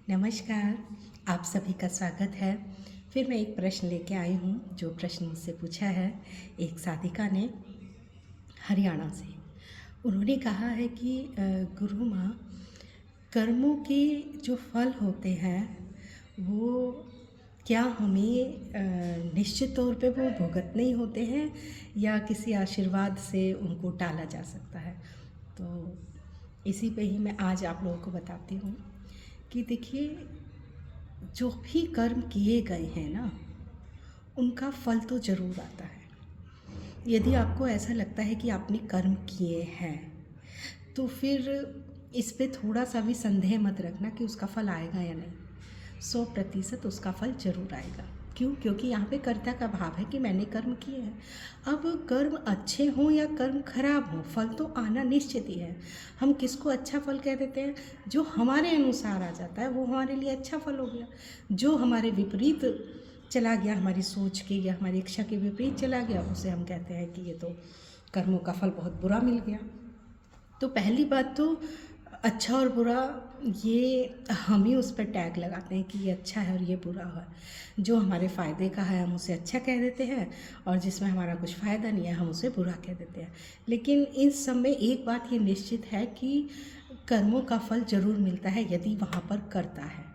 नमस्कार, आप सभी का स्वागत है। फिर मैं एक प्रश्न लेके आई हूँ, जो प्रश्न मुझसे पूछा है एक साधिका ने हरियाणा से। उन्होंने कहा है कि गुरु माँ, कर्मों के जो फल होते हैं वो क्या हमें निश्चित तौर पे वो भुगतने ही होते हैं या किसी आशीर्वाद से उनको टाला जा सकता है। तो इसी पे ही मैं आज आप लोगों को बताती हूँ कि देखिए, जो भी कर्म किए गए हैं ना, उनका फल तो ज़रूर आता है। यदि आपको ऐसा लगता है कि आपने कर्म किए हैं, तो फिर इस पे थोड़ा सा भी संदेह मत रखना कि उसका फल आएगा या नहीं। 100% उसका फल ज़रूर आएगा। क्यों? क्योंकि यहाँ पे कर्ता का भाव है कि मैंने कर्म किए हैं। अब कर्म अच्छे हों या कर्म खराब हों, फल तो आना निश्चित ही है। हम किसको अच्छा फल कह देते हैं? जो हमारे अनुसार आ जाता है वो हमारे लिए अच्छा फल हो गया। जो हमारे विपरीत चला गया, हमारी सोच के या हमारी इच्छा के विपरीत चला गया, उसे हम कहते हैं कि ये तो कर्मों का फल बहुत बुरा मिल गया। तो पहली बात तो अच्छा और बुरा, ये हम ही उस पर टैग लगाते हैं कि ये अच्छा है और ये बुरा है। जो हमारे फ़ायदे का है हम उसे अच्छा कह देते हैं, और जिसमें हमारा कुछ फ़ायदा नहीं है हम उसे बुरा कह देते हैं। लेकिन इस सब में एक बात ये निश्चित है कि कर्मों का फल ज़रूर मिलता है यदि वहाँ पर कर्ता है।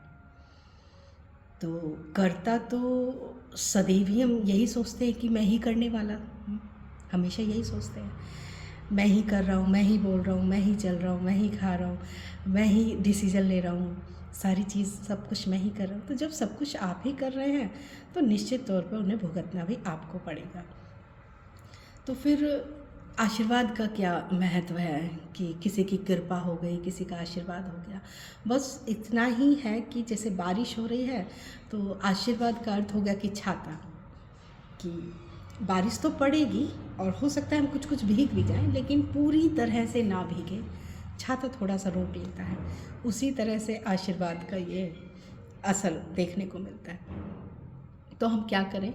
तो कर्ता तो सदैव ही हम यही सोचते हैं कि मैं ही करने वाला हूँ, हमेशा यही सोचते हैं। मैं ही कर रहा हूँ, मैं ही बोल रहा हूँ, मैं ही चल रहा हूँ, मैं ही खा रहा हूँ, मैं ही डिसीज़न ले रहा हूँ, सारी चीज़ सब कुछ मैं ही कर रहा हूँ। तो जब सब कुछ आप ही कर रहे हैं तो निश्चित तौर पर उन्हें भुगतना भी आपको पड़ेगा। तो फिर आशीर्वाद का क्या महत्व है कि किसी की कृपा हो गई, किसी का आशीर्वाद हो गया। बस इतना ही है कि जैसे बारिश हो रही है तो आशीर्वाद का अर्थ हो गया कि छाता, कि बारिश तो पड़ेगी और हो सकता है हम कुछ कुछ भीग भी जाएं, लेकिन पूरी तरह से ना भीगे, छाता थोड़ा सा रोक लेता है। उसी तरह से आशीर्वाद का ये असर देखने को मिलता है। तो हम क्या करें?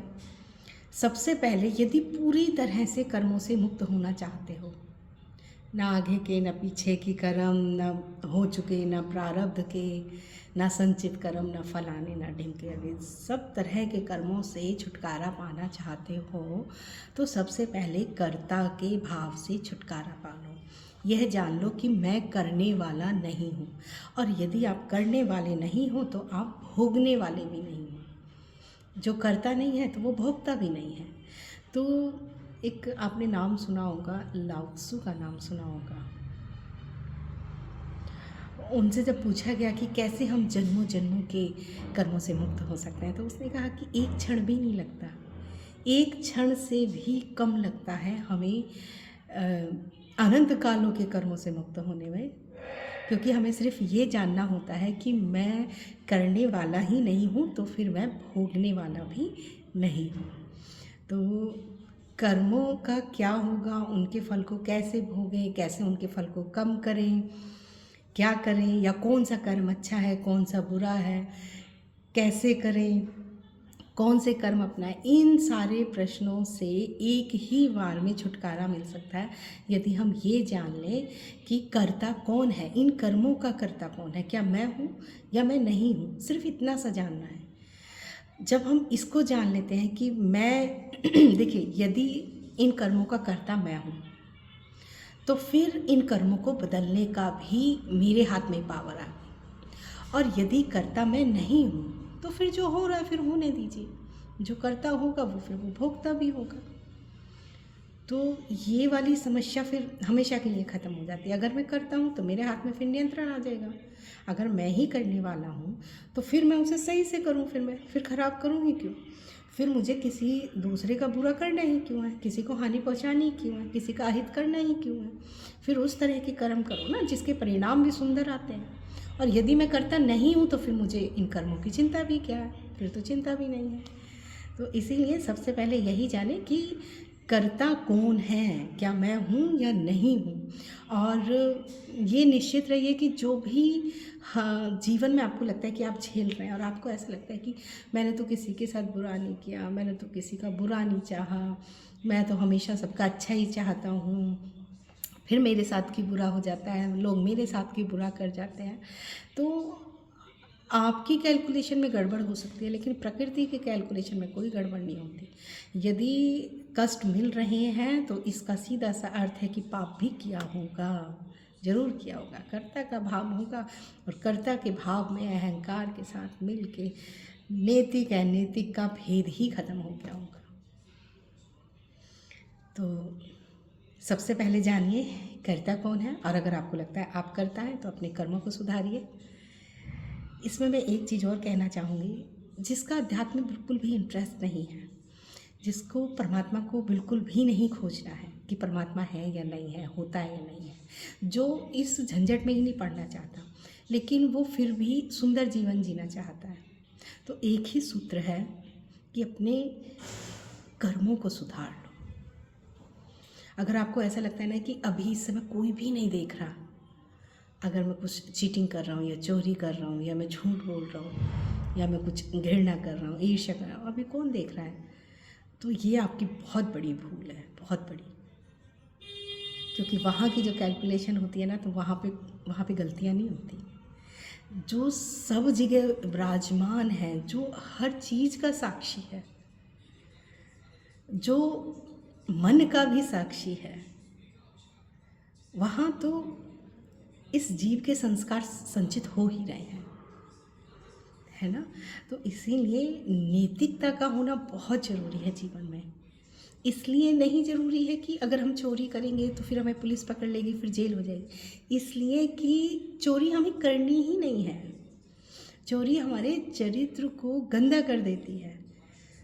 सबसे पहले यदि पूरी तरह से कर्मों से मुक्त होना चाहते हो, ना आगे के ना पीछे की कर्म, ना हो चुके ना प्रारब्ध के, ना संचित कर्म, ना फलाने ना ढिमके, अभी सब तरह के कर्मों से छुटकारा पाना चाहते हो तो सबसे पहले कर्ता के भाव से छुटकारा पा लो। यह जान लो कि मैं करने वाला नहीं हूँ, और यदि आप करने वाले नहीं हो तो आप भोगने वाले भी नहीं हो। जो करता नहीं है तो वो भोगता भी नहीं है। तो एक आपने नाम सुना होगा, लाओ त्सु का नाम सुना होगा। उनसे जब पूछा गया कि कैसे हम जन्मों जन्मों के कर्मों से मुक्त हो सकते हैं, तो उसने कहा कि एक क्षण भी नहीं लगता, एक क्षण से भी कम लगता है हमें अनंत कालों के कर्मों से मुक्त होने में। क्योंकि हमें सिर्फ ये जानना होता है कि मैं करने वाला ही नहीं हूँ तो फिर मैं भोगने वाला भी नहीं हूँ। तो कर्मों का क्या होगा, उनके फल को कैसे भोगें, कैसे उनके फल को कम करें, क्या करें, या कौन सा कर्म अच्छा है कौन सा बुरा है, कैसे करें, कौन से कर्म अपनाएं, इन सारे प्रश्नों से एक ही बार में छुटकारा मिल सकता है यदि हम ये जान लें कि कर्ता कौन है, इन कर्मों का कर्ता कौन है, क्या मैं हूँ या मैं नहीं हूँ। सिर्फ इतना सा जानना है। जब हम इसको जान लेते हैं कि मैं देखिए, यदि इन कर्मों का कर्ता मैं हूँ तो फिर इन कर्मों को बदलने का भी मेरे हाथ में पावर आ गई। और यदि कर्ता मैं नहीं हूँ तो फिर जो हो रहा है फिर होने दीजिए, जो करता होगा वो फिर वो भोगता भी होगा। तो ये वाली समस्या फिर हमेशा के लिए ख़त्म हो जाती है। अगर मैं करता हूँ तो मेरे हाथ में फिर नियंत्रण आ जाएगा। अगर मैं ही करने वाला हूँ तो फिर मैं उसे सही से करूँ, फिर ख़राब करूँ ही क्यों? फिर मुझे किसी दूसरे का बुरा करना ही क्यों है, किसी को हानि पहुँचानी क्यों है, किसी का अहित करना ही क्यों है? फिर उस तरह के कर्म करो ना जिसके परिणाम भी सुंदर आते हैं। और यदि मैं करता नहीं हूँ तो फिर मुझे इन कर्मों की चिंता भी क्या है, फिर तो चिंता भी नहीं है। तो इसीलिए सबसे पहले यही जाने कि कर्ता कौन है, क्या मैं हूँ या नहीं हूँ। और ये निश्चित रहिए कि जो भी हाँ जीवन में आपको लगता है कि आप झेल रहे हैं और आपको ऐसा लगता है कि मैंने तो किसी के साथ बुरा नहीं किया, मैंने तो किसी का बुरा नहीं चाहा, मैं तो हमेशा सबका अच्छा ही चाहता हूँ, फिर मेरे साथ की बुरा हो जाता है, लोग मेरे साथ की बुरा कर जाते हैं। तो आपकी कैलकुलेशन में गड़बड़ हो सकती है, लेकिन प्रकृति के कैलकुलेशन में कोई गड़बड़ नहीं होती। यदि कष्ट मिल रहे हैं तो इसका सीधा सा अर्थ है कि पाप भी किया होगा, जरूर किया होगा। कर्ता का भाव होगा, और कर्ता के भाव में अहंकार के साथ मिल के नैतिक अनैतिक का भेद ही खत्म हो गया होगा। तो सबसे पहले जानिए कर्ता कौन है, और अगर आपको लगता है आप कर्ता हैं तो अपने कर्मों को सुधारिए। इसमें मैं एक चीज़ और कहना चाहूँगी, जिसका अध्यात्म में बिल्कुल भी इंटरेस्ट नहीं है, जिसको परमात्मा को बिल्कुल भी नहीं खोजना है कि परमात्मा है या नहीं है, होता है या नहीं है, जो इस झंझट में ही नहीं पड़ना चाहता, लेकिन वो फिर भी सुंदर जीवन जीना चाहता है, तो एक ही सूत्र है कि अपने कर्मों को सुधार लो। अगर आपको ऐसा लगता है ना कि अभी इस समय कोई भी नहीं देख रहा, अगर मैं कुछ चीटिंग कर रहा हूँ या चोरी कर रहा हूँ या मैं झूठ बोल रहा हूँ या मैं कुछ घृणा कर रहा हूँ, ईर्ष्या कर रहा हूँ, अभी कौन देख रहा है, तो ये आपकी बहुत बड़ी भूल है, बहुत बड़ी। क्योंकि वहाँ की जो कैलकुलेशन होती है ना, तो वहाँ पे गलतियाँ नहीं होती। जो सब जगह विराजमान है, जो हर चीज़ का साक्षी है, जो मन का भी साक्षी है, वहाँ तो इस जीव के संस्कार संचित हो ही रहे हैं, है ना। तो इसीलिए नैतिकता का होना बहुत ज़रूरी है जीवन में। इसलिए नहीं ज़रूरी है कि अगर हम चोरी करेंगे तो फिर हमें पुलिस पकड़ लेगी, फिर जेल हो जाएगी, इसलिए कि चोरी हमें करनी ही नहीं है। चोरी हमारे चरित्र को गंदा कर देती है,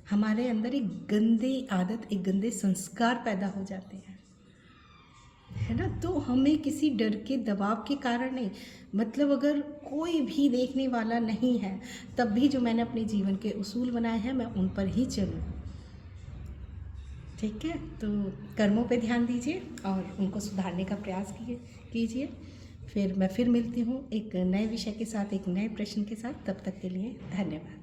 हमारे अंदर एक गंदी आदत, एक गंदे संस्कार पैदा हो जाते हैं, है ना। तो हमें किसी डर के दबाव के कारण नहीं, मतलब अगर कोई भी देखने वाला नहीं है तब भी जो मैंने अपने जीवन के उसूल बनाए हैं मैं उन पर ही चलूँ, ठीक है। तो कर्मों पे ध्यान दीजिए और उनको सुधारने का प्रयास कीजिए। फिर मैं मिलती हूँ एक नए विषय के साथ, एक नए प्रश्न के साथ। तब तक के लिए धन्यवाद।